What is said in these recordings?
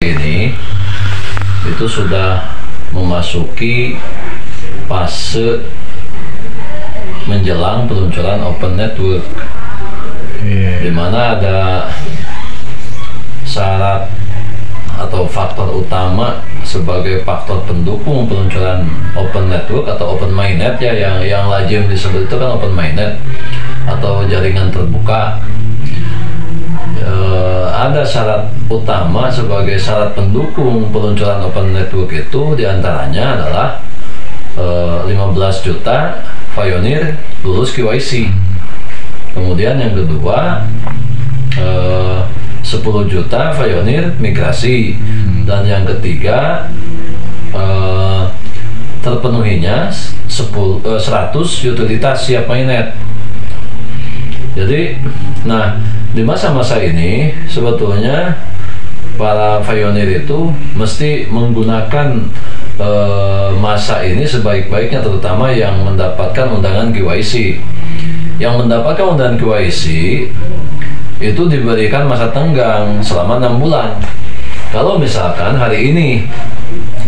ini itu sudah memasuki fase menjelang peluncuran Open Network, di mana ada syarat atau faktor utama sebagai faktor pendukung peluncuran Open Network atau Open Mainnet ya, yang lazim disebut itu kan Open Mainnet atau jaringan terbuka. Ada syarat utama sebagai syarat pendukung peluncuran Open Network itu diantaranya adalah 15 juta Payoneer lulus KYC. Kemudian yang kedua 10 juta Payoneer migrasi, dan yang ketiga terpenuhinya 100 utilitas siap mainnet. Jadi, nah di masa-masa ini sebetulnya para Payoneer itu mesti menggunakan masa ini sebaik-baiknya, terutama yang mendapatkan undangan KYC. Yang mendapatkan undangan KYC itu diberikan masa tenggang selama 6 bulan. Kalau misalkan hari ini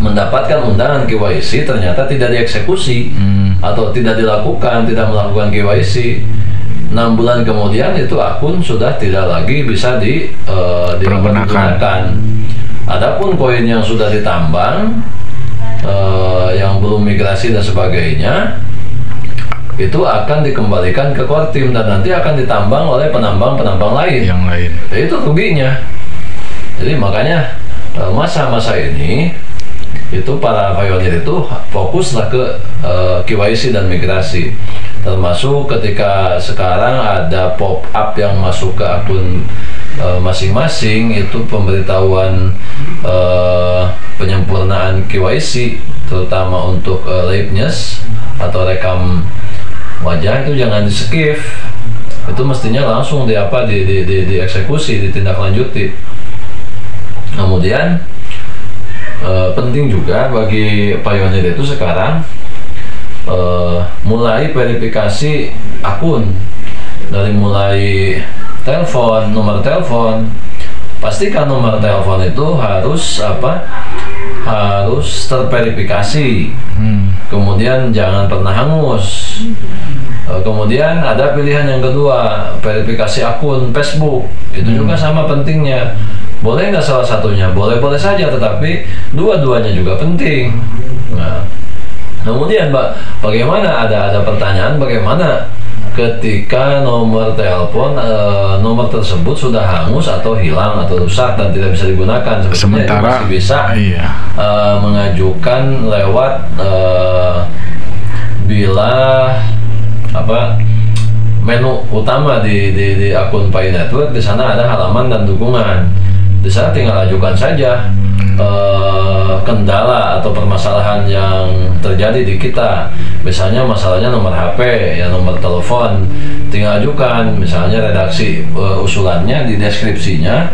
mendapatkan undangan KYC ternyata tidak dieksekusi atau tidak dilakukan, tidak melakukan KYC, 6 bulan kemudian itu akun sudah tidak lagi bisa digunakan. Adapun koin yang sudah ditambang, yang belum migrasi dan sebagainya, itu akan dikembalikan ke core team dan nanti akan ditambang oleh penambang-penambang lain. Yang lain. Jadi itu ruginya. Jadi makanya masa-masa ini itu para Payoneer itu fokuslah ke KYC dan migrasi. Termasuk ketika sekarang ada pop-up yang masuk ke akun masing-masing, itu pemberitahuan penyempurnaan KYC, terutama untuk liveness atau rekam wajah itu jangan di-skip. Itu mestinya langsung dieksekusi, ditindaklanjuti. Kemudian penting juga bagi Payoneer itu sekarang mulai verifikasi akun, dari mulai telepon, nomor telepon. Pastikan nomor telepon itu harus harus terverifikasi. Kemudian jangan pernah hangus. Kemudian ada pilihan yang kedua, verifikasi akun Facebook. Itu juga sama pentingnya. Boleh nggak salah satunya? Boleh-boleh saja, tetapi dua-duanya juga penting. Nah, kemudian bagaimana ada pertanyaan, bagaimana ketika nomor telepon nomor tersebut sudah hangus atau hilang atau rusak dan tidak bisa digunakan? Sementara masih bisa mengajukan lewat bila menu utama di akun Pi Network. Di sana ada halaman dan dukungan. Di sana tinggal ajukan saja kendala atau permasalahan yang terjadi di kita. Misalnya masalahnya nomor HP, ya nomor telepon, tinggal ajukan. Misalnya redaksi usulannya di deskripsinya,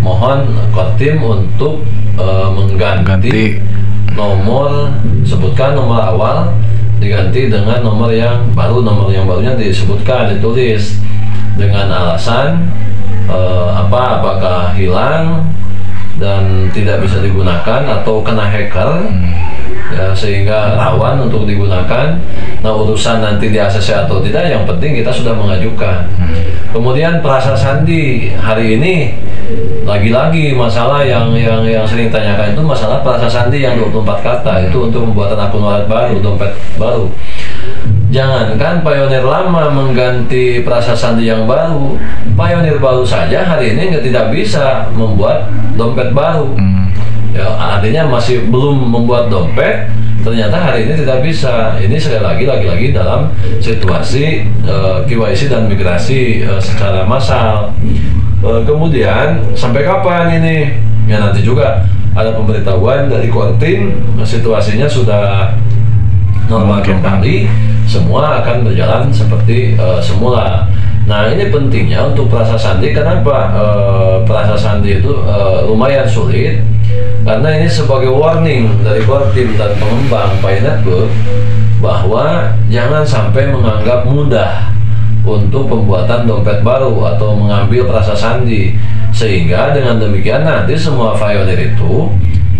mohon core team untuk mengganti nomor, sebutkan nomor awal diganti dengan nomor yang baru. Nomor yang barunya disebutkan, ditulis dengan alasan apakah hilang dan tidak bisa digunakan atau kena hacker, ya, sehingga rawan untuk digunakan. Nah, urusan nanti di ACC atau tidak, yang penting kita sudah mengajukan. Kemudian prasasti hari ini lagi-lagi masalah yang sering tanyakan itu masalah prasasti yang 24 kata itu untuk pembuatan akun wallet baru, dompet baru. Jangankan Payoneer lama mengganti prasasti yang baru, Payoneer baru saja hari ini tidak bisa membuat dompet baru. Ya, artinya masih belum membuat dompet, ternyata hari ini tidak bisa. Ini sekali lagi dalam situasi KYC dan migrasi secara massal. Kemudian sampai kapan ini? Ya nanti juga ada pemberitahuan dari core team, situasinya sudah normal kembali, semua akan berjalan seperti semula. Nah, ini pentingnya untuk prasasti. Kenapa prasasti itu lumayan sulit? Karena ini sebagai warning dari core team dan pengembang Pi Network bahwa jangan sampai menganggap mudah untuk pembuatan dompet baru atau mengambil prasasti. Sehingga dengan demikian nanti semua pioneer itu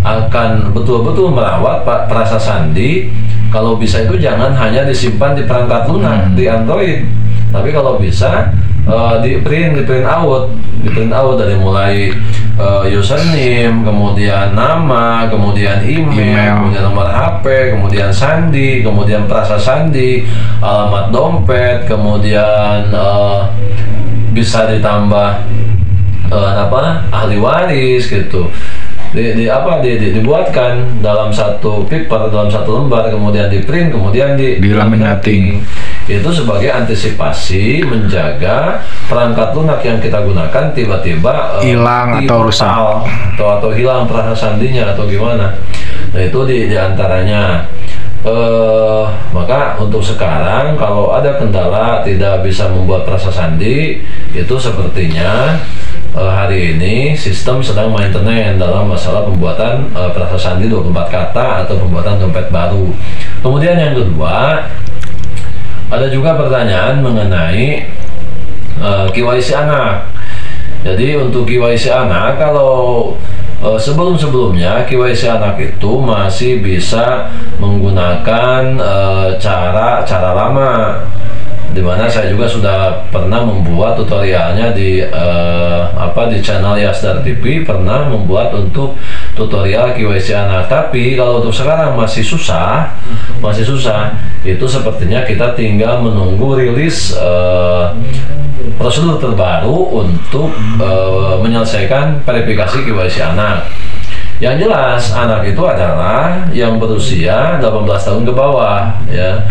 akan betul-betul merawat perasa sandi. Kalau bisa itu jangan hanya disimpan di perangkat lunak di Android, tapi kalau bisa di print out dari mulai username, kemudian nama, kemudian email, kemudian nomor HP, kemudian sandi, kemudian perasa sandi, alamat dompet, kemudian bisa ditambah ahli waris gitu. Dibuatkan dalam satu paper, dalam satu lembar, kemudian di print, kemudian dilaminating. Itu sebagai antisipasi menjaga perangkat lunak yang kita gunakan tiba-tiba hilang atau rusak atau hilang perasa sandinya atau gimana. Nah itu di antaranya. Maka untuk sekarang kalau ada kendala tidak bisa membuat perasa sandi, itu sepertinya hari ini sistem sedang maintenance dalam masalah pembuatan perasa sandi 24 kata atau pembuatan dompet baru. Kemudian yang kedua, ada juga pertanyaan mengenai KYC anak. Jadi untuk KYC anak, kalau sebelum-sebelumnya KYC anak itu masih bisa menggunakan cara lama, dimana saya juga sudah pernah membuat tutorialnya di channel Yasdar TV, pernah membuat untuk tutorial KYC anak. Tapi kalau untuk sekarang masih susah, itu sepertinya kita tinggal menunggu rilis prosedur terbaru untuk menyelesaikan verifikasi KYC anak. Yang jelas anak itu adalah yang berusia 18 tahun ke bawah, ya.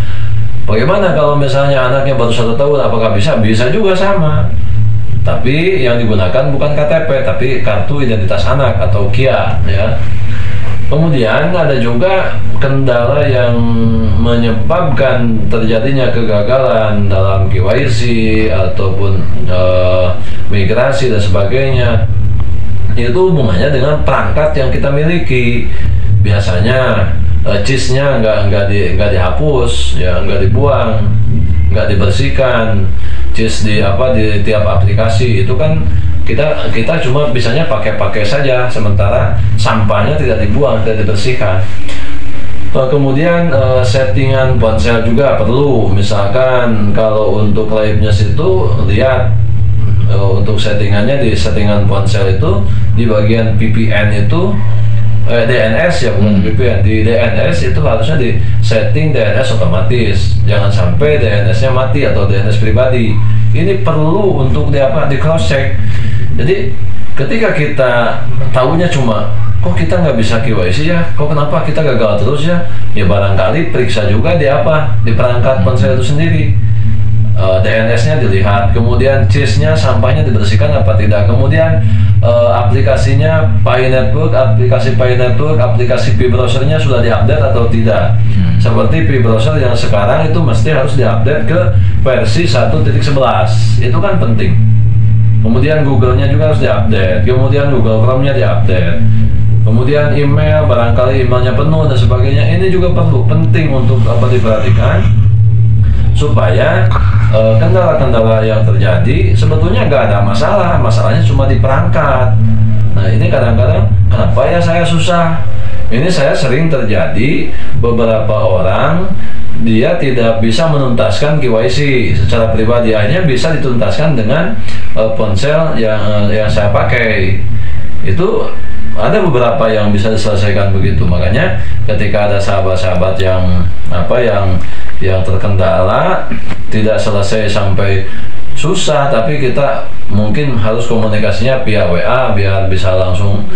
Bagaimana kalau misalnya anaknya baru 1 tahun, apakah bisa? Bisa juga sama. Tapi yang digunakan bukan KTP, tapi kartu identitas anak atau KIA, ya. Kemudian ada juga kendala yang menyebabkan terjadinya kegagalan dalam KYC ataupun migrasi dan sebagainya. Itu hubungannya dengan perangkat yang kita miliki. Biasanya CIS-nya nggak dihapus, ya, nggak dibuang, nggak dibersihkan. CIS di tiap aplikasi itu kan kita cuma bisanya pakai saja, sementara sampahnya tidak dibuang, tidak dibersihkan. Kemudian settingan ponsel juga perlu. Misalkan kalau untuk liveness itu lihat untuk settingannya di settingan ponsel itu di bagian VPN itu DNS, ya, bukan VPN. Di DNS itu harusnya di setting DNS otomatis, jangan sampai DNS-nya mati atau DNS pribadi. Ini perlu untuk di cross check. Jadi ketika kita tahunya cuma kok kita nggak bisa KYC ya, kok kenapa kita gagal terus ya, ya barangkali periksa juga di perangkat ponsel itu sendiri. DNS-nya dilihat, kemudian CIS-nya, sampahnya dibersihkan apa tidak, kemudian aplikasinya aplikasi Pi Network, aplikasi Pi browsernya sudah diupdate atau tidak. Seperti Pi browser yang sekarang itu mesti harus diupdate ke versi 1.11, itu kan penting. Kemudian Google-nya juga harus diupdate, kemudian Google Chrome-nya diupdate, kemudian email, barangkali emailnya penuh dan sebagainya. Ini juga penting untuk diperhatikan supaya kendala-kendala yang terjadi sebetulnya nggak ada masalahnya cuma di perangkat. Nah ini kadang-kadang kenapa ya saya susah. Ini saya sering terjadi, beberapa orang dia tidak bisa menuntaskan KYC secara pribadi, hanya bisa dituntaskan dengan ponsel yang saya pakai. Itu ada beberapa yang bisa diselesaikan begitu. Makanya ketika ada sahabat-sahabat yang terkendala, tidak selesai sampai susah, tapi kita mungkin harus komunikasinya via WA biar bisa langsung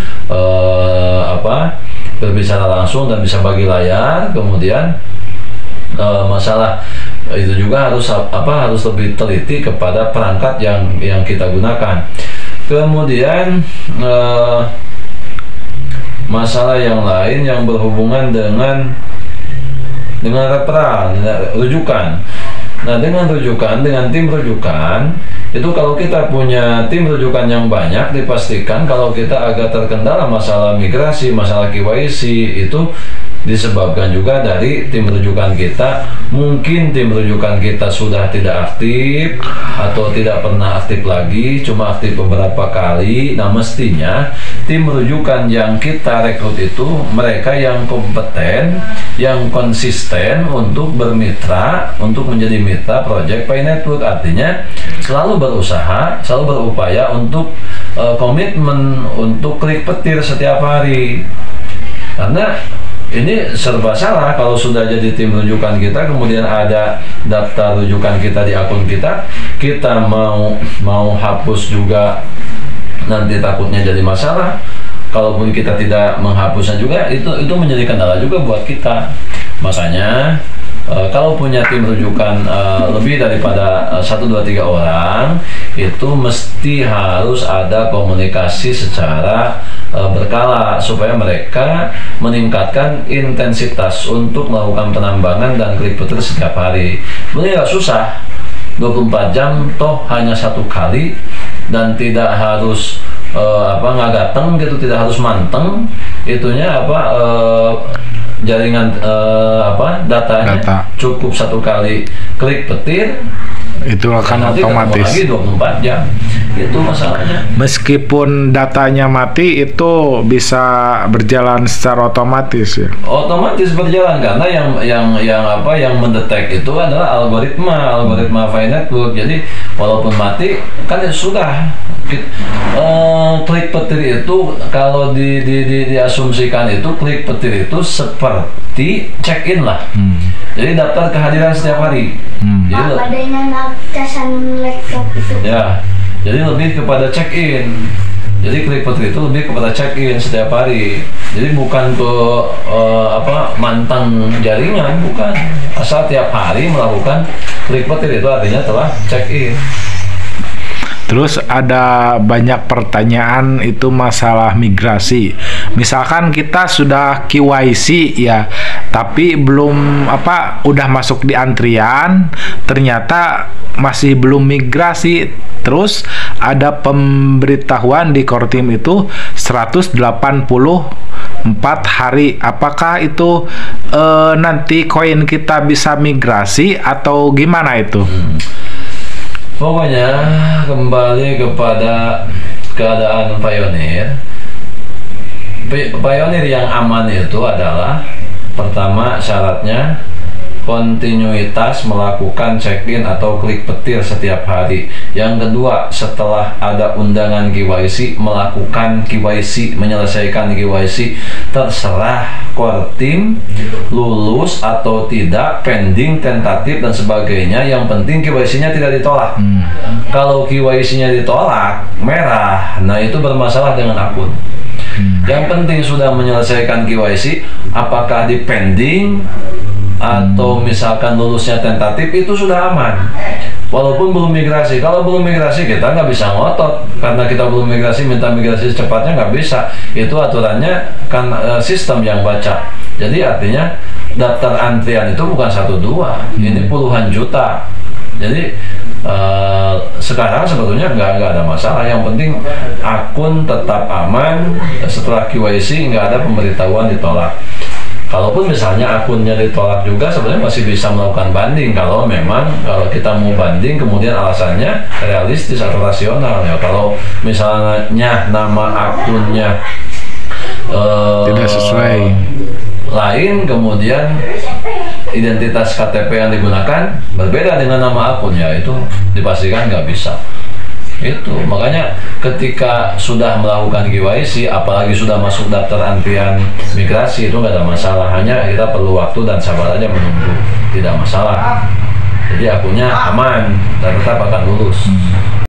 berbicara langsung dan bisa bagi layar. Kemudian masalah itu juga harus lebih teliti kepada perangkat yang kita gunakan. Kemudian masalah yang lain yang berhubungan dengan referral, rujukan. Nah, dengan tim rujukan, itu kalau kita punya tim rujukan yang banyak, dipastikan kalau kita agak terkendala masalah migrasi, masalah KYC, itu disebabkan juga dari tim rujukan kita. Mungkin tim rujukan kita sudah tidak aktif atau tidak pernah aktif lagi, cuma aktif beberapa kali. Nah, mestinya tim rujukan yang kita rekrut itu mereka yang kompeten, yang konsisten untuk bermitra, untuk menjadi mitra Project Pi Network. Artinya selalu berusaha, selalu berupaya untuk komitmen untuk klik petir setiap hari. Karena ini serba salah kalau sudah jadi tim rujukan kita, kemudian ada daftar rujukan kita di akun kita, kita mau hapus juga nanti takutnya jadi masalah. Kalaupun kita tidak menghapusnya juga, itu menjadi kendala juga buat kita. Makanya kalau punya tim rujukan lebih daripada 1, 2, 3 orang, itu mesti harus ada komunikasi secara berkala supaya mereka meningkatkan intensitas untuk melakukan penambangan dan klik petir setiap hari. Sebenarnya nggak susah, 24 jam toh hanya 1 kali, dan tidak harus nggak datang gitu, tidak harus manteng itunya jaringan datanya cukup 1 kali klik petir itu akan otomatis lagi 24 jam. Itu masalahnya. Meskipun datanya mati, itu bisa berjalan secara otomatis ya. Otomatis berjalan karena yang mendetek itu adalah algoritma Pi Network. Jadi walaupun mati kan sudah klik petir itu kalau diasumsikan itu klik petir itu seperti check in lah. Jadi daftar kehadiran setiap hari. Jadi adanya casan laptop itu. Ya. Jadi lebih kepada check-in. Jadi klik petir itu lebih kepada check-in setiap hari. Jadi bukan ke mantang jaringan, bukan. Asal tiap hari melakukan klik petir itu artinya telah check-in. Terus ada banyak pertanyaan itu masalah migrasi. Misalkan kita sudah KYC ya, tapi belum udah masuk di antrian, ternyata masih belum migrasi. Terus ada pemberitahuan di Kortim itu 184 hari. Apakah itu nanti koin kita bisa migrasi atau gimana itu? Pokoknya kembali kepada keadaan Pioneer. Pioneer yang aman itu adalah pertama syaratnya kontinuitas melakukan check-in atau klik petir setiap hari. Yang kedua, setelah ada undangan KYC, melakukan KYC, menyelesaikan KYC. Terserah Kortim lulus atau tidak, pending, tentatif dan sebagainya. Yang penting KYC-nya tidak ditolak. Kalau KYC-nya ditolak, merah, nah itu bermasalah dengan akun. Yang penting sudah menyelesaikan KYC, apakah di pending atau misalkan lulusnya tentatif, itu sudah aman. Walaupun belum migrasi. Kalau belum migrasi kita nggak bisa ngotot, karena kita belum migrasi, minta migrasi secepatnya nggak bisa. Itu aturannya kan sistem yang baca. Jadi artinya daftar antrian itu bukan 1, 2, ini puluhan juta. Jadi sekarang sebetulnya nggak ada masalah. Yang penting akun tetap aman. Setelah KYC nggak ada pemberitahuan ditolak. Kalaupun misalnya akunnya ditolak juga, sebenarnya masih bisa melakukan banding. Kalau kita mau banding, kemudian alasannya realistis atau rasional ya. Kalau misalnya nama akunnya tidak sesuai, lain, kemudian identitas KTP yang digunakan berbeda dengan nama akun, ya itu dipastikan nggak bisa. Itu makanya ketika sudah melakukan KYC, apalagi sudah masuk daftar antrian migrasi, itu nggak ada masalah. Hanya kita perlu waktu dan sabar aja menunggu, tidak masalah. Jadi akunnya aman dan tetap akan lulus.